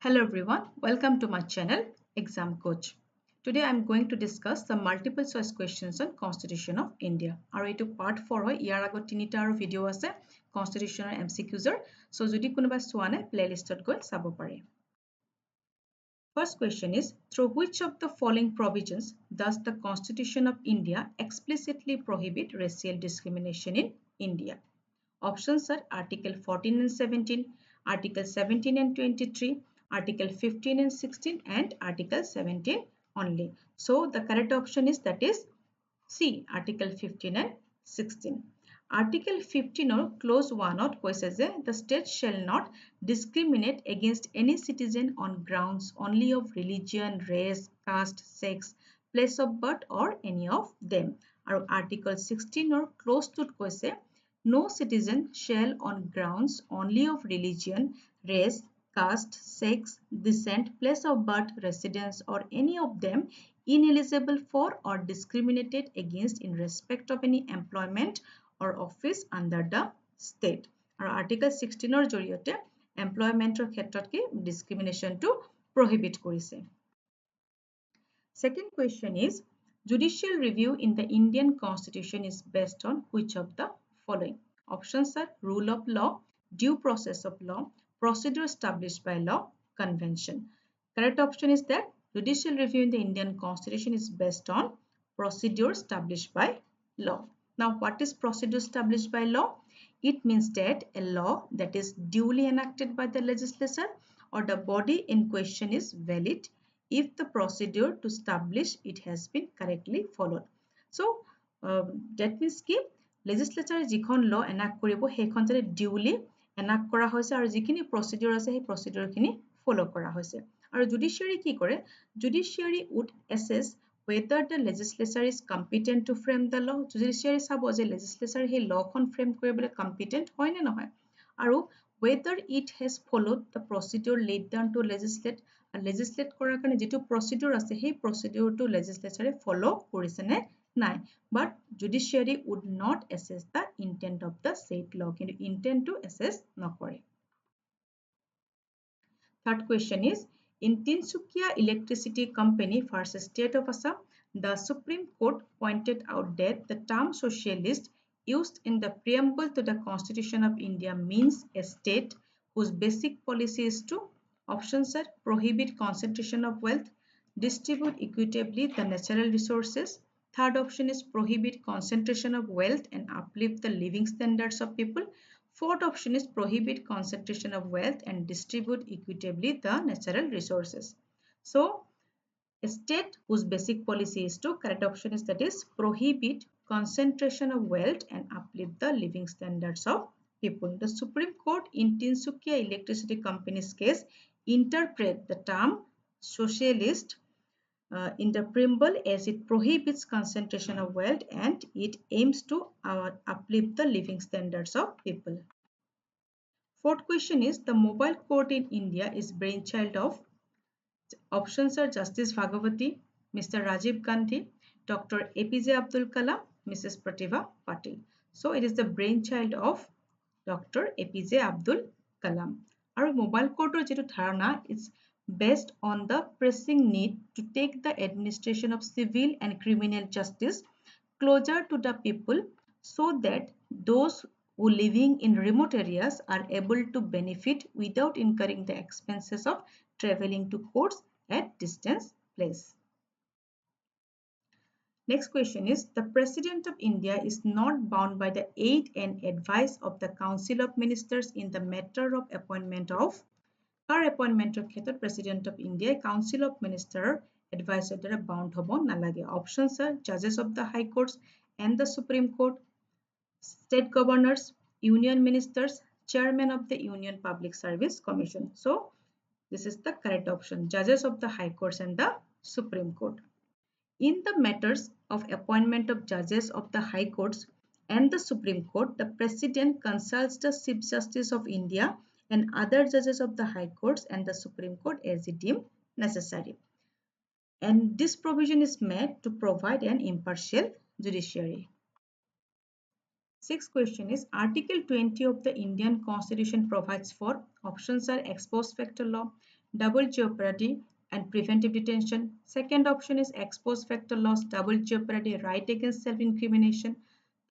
Hello everyone, welcome to my channel Exam Coach. Today I am going to discuss the multiple choice questions on Constitution of India. Aru etu part 4 hoy iyar agot tinita aru video ase Constitution or MCQs er. So jodi konoba choa nai playlist ot goi sabo pare. First question is, through which of the following provisions does the Constitution of India explicitly prohibit racial discrimination in India? Options are Article 14 and 17, Article 17 and 23, Article 15 and 16, and Article 17 only. So the correct option is that is C, Article 15 and 16. Article 15 or clause 1 ot কৈছে যে the state shall not discriminate against any citizen on grounds only of religion, race, caste, sex, place of birth or any of them. আৰু Article 16 or clause 2 ত কৈছে no citizen shall on grounds only of religion, race, caste, sex, descent, place of birth, residence or any of them ineligible for or discriminated against in respect of any employment or office under the state. Or Article 16 or জৰিয়তে employment or ক্ষেত্ৰত কি discrimination to prohibit কৰিছে. Second question is, judicial review in the Indian Constitution is based on which of the following? Options are rule of law, due process of law, procedure established by law, convention. Correct option is that judicial review in the Indian Constitution is based on procedure established by law. Now, what is procedure established by law? It means that a law that is duly enacted by the legislature or the body in question is valid if the procedure to establish it has been correctly followed. So, that means ki legislature jikhon law enact koribo hekhon jare duly enact kora hoise aru jikini procedure ase he procedure kini follow kora hoise. Aru judiciary ki kore? Judiciary would assess whether the legislature is competent to frame the law. Judiciary sabo je legislature he law kon frame koribole competent hoy na nohoy. Aru whether it has followed the procedure laid down to legislate korar karone jitu procedure ase he procedure to legislature follow korise ne nai. But judiciary would not assess the intent of the said law. Kintu intent to assess nokore. Third question is, in Tinsukia Electricity Company versus State of Assam, the Supreme Court pointed out that the term socialist used in the preamble to the Constitution of India means a state whose basic policy is to, options are prohibit concentration of wealth, distribute equitably the natural resources. Third option is prohibit concentration of wealth and uplift the living standards of people. Fourth option is prohibit concentration of wealth and distribute equitably the natural resources. So, a state whose basic policy is to, correct option is that is prohibit concentration of wealth and uplift the living standards of people. The Supreme Court in Tinsukia Electricity Company's case interpret the term socialist in the preamble as it prohibits concentration of wealth and it aims to uplift the living standards of people. Fourth question is, the mobile court in India is brainchild of, options are Justice Bhagavati, Mr. Rajiv Gandhi, Dr. APJ Abdul Kalam, Mrs. Pratibha Patil. So it is the brainchild of Dr. APJ Abdul Kalam. Our mobile court or jetu dharana is based on the pressing need to take the administration of civil and criminal justice closer to the people so that those who living in remote areas are able to benefit without incurring the expenses of traveling to courts at distance place. Next question is, the President of India is not bound by the aid and advice of the Council of Ministers in the matter of appointment of, our appointment of President of India, Council of Minister advisor দ্বারা bound hobo nalage. Options are judges of the High Courts and the Supreme Court, state governors, union ministers, chairman of the Union Public Service Commission. So this is the correct option, judges of the High Courts and the Supreme Court. In the matters of appointment of judges of the High Courts and the Supreme Court, the President consults the Chief Justice of India and other judges of the High Courts and the Supreme Court as it deemed necessary. And this provision is made to provide an impartial judiciary. Sixth question is, Article 20 of the Indian Constitution provides for, options are ex post facto law, double jeopardy, and preventive detention. Second option is ex post facto loss, double jeopardy, right against self-incrimination.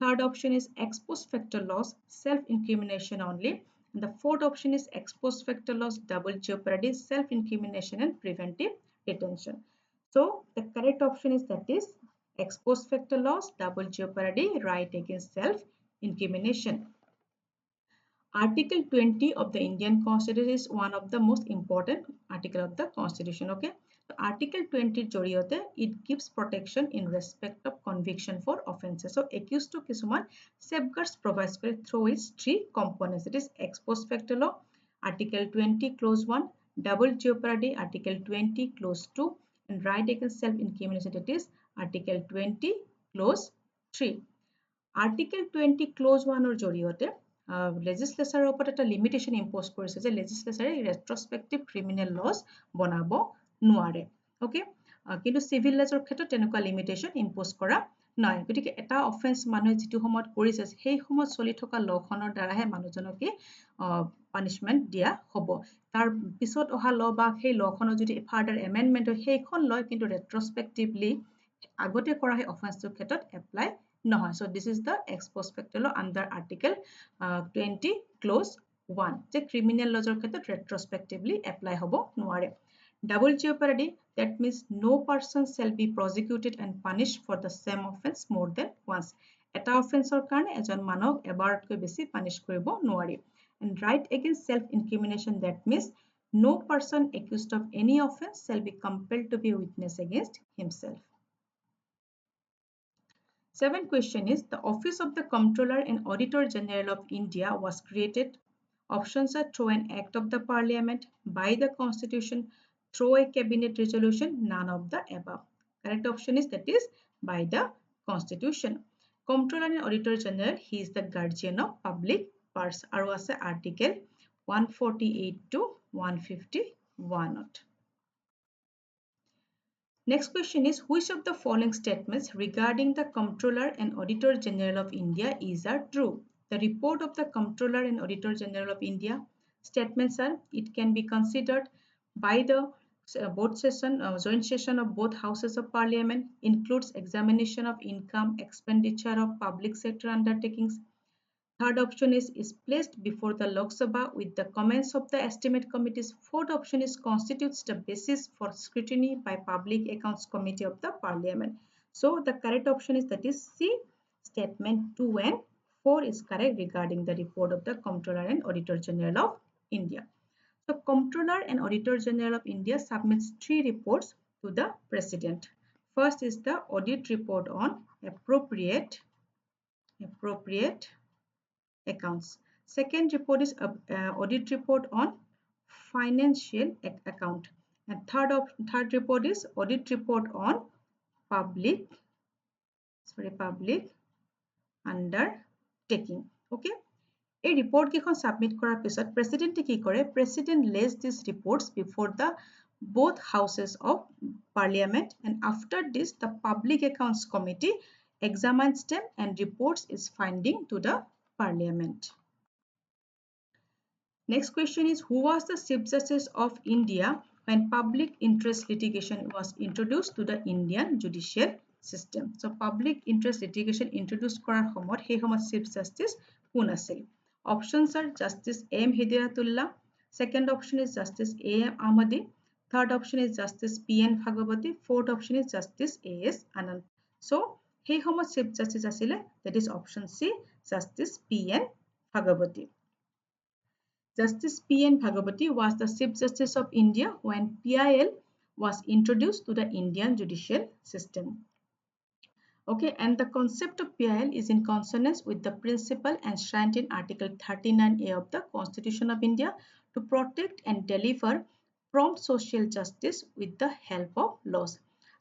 Third option is ex post facto loss, self-incrimination only. And the fourth option is ex post facto loss, double jeopardy, self-incrimination, and preventive detention. So the correct option is that is ex post facto loss, double jeopardy, right against self-incrimination. Article 20 of the Indian Constitution is one of the most important article of the Constitution. Okay, so Article 20 জৰিয়তে it gives protection in respect of conviction for offences. So accused to কিছুমান safeguards provides কৰে through its three components. It is ex post facto law, Article 20 clause 1, double jeopardy, Article 20 clause 2, and right against self-incrimination, that is Article 20 clause 3. Article 20 clause 1 or জৰিয়তে legislature ওপৰত এটা limitation impose কৰিছে যে legislature retrospective criminal laws বনাব নোৱাৰে okay কিন্তু civil laws ক্ষেত্ৰত তেনেকুৱা limitation impose কৰা নাই গতিকে এটা offense মানুহে যেটো সময়ত কৰিছে সেই সময়ত চলি থকা লখনৰ দ্বাৰাহে মানুহজনকে punishment দিয়া হ'ব তাৰ পিছত অহা ল বা সেই লখনৰ যদি further amendment হয় সেইখন লয় কিন্তু retrospectively আগতে কৰা সেই offense ক্ষেত্ৰত apply নহয় so this is the ex post facto law under article 20 clause 1 যে criminal laws ক্ষেত্ৰত retrospectively apply হ'ব নোৱাৰে double jeopardy that means no person shall be prosecuted and punished for the same offense more than once এটা offenseৰ কাৰণে এজন মানুহক এবাৰতকৈ বেছি punish কৰিব নোৱাৰি and right against self incrimination that means no person accused of any offense shall be compelled to be a witness against himself. Seventh question is the office of the Comptroller and Auditor General of India was created. Options are through an act of the Parliament, by the Constitution, through a cabinet resolution, none of the above. Correct option is that is by the Constitution. Comptroller and Auditor General, he is the guardian of public purse. Aru ase article 148 to 151. Next question is which of the following statements regarding the Comptroller and Auditor General of India is are true? The report of the Comptroller and Auditor General of India statements are it can be considered by the joint session of both houses of parliament includes examination of income expenditure of public sector undertakings. Third option is placed before the Lok Sabha with the comments of the estimate committees. Fourth option is constitutes the basis for scrutiny by Public Accounts Committee of the Parliament. So the correct option is that is C. Statement 2 and 4 is correct regarding the report of the Comptroller and Auditor General of India. So Comptroller and Auditor General of India submits 3 reports to the President. First is the audit report on appropriate accounts. Second report is audit report on financial account. And third report is audit report on public undertaking. Okay. A report kekhon submit korar pisot president ki kore president lays these reports before the both houses of parliament and after this the Public Accounts Committee examines them and reports its finding to the Parliament. Next question is who was the Chief Justice of India when public interest litigation was introduced to the Indian judicial system? So public interest litigation introduced korar somot he somot Chief Justice কোন আছিল? Options are Justice M. Hidayatullah. Second option is Justice A. M. Ahmadi. Third option is Justice P. N. Bhagavati. Fourth option is Justice A. S. Anand. So he somot Chief Justice asile that is option C. Justice P. N. Bhagavati. Justice P. N. Bhagavati was the Chief Justice of India when PIL was introduced to the Indian judicial system. Okay, and the concept of PIL is in consonance with the principle enshrined in Article 39A of the Constitution of India to protect and deliver prompt social justice with the help of laws.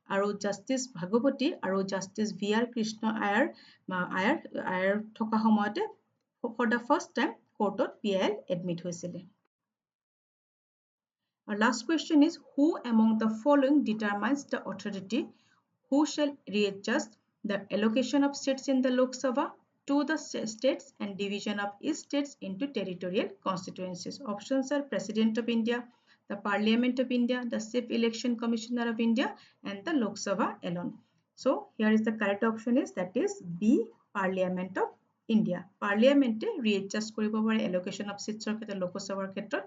Aru Justice Bhagavati aru Justice V.R. Krishna Iyer thoka homote for the first time court PIL admit hoisile. Our last question is who among the following determines the authority who shall readjust the allocation of seats in the Lok Sabha to the states and division of each states into territorial constituencies? Options are President of India, the Parliament of India, the Chief Election Commissioner of India, and the Lok Sabha alone. So here is the correct option is that is B, Parliament of India. Parliament readjust কৰিব পাৰে allocation of seats ক্ষেত্ৰত Lok Sabhar ক্ষেত্ৰত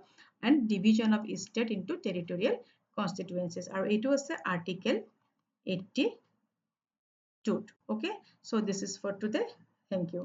and division of state into territorial constituencies. আৰু এইটো আছে Article 82. Okay, so this is for today. Thank you.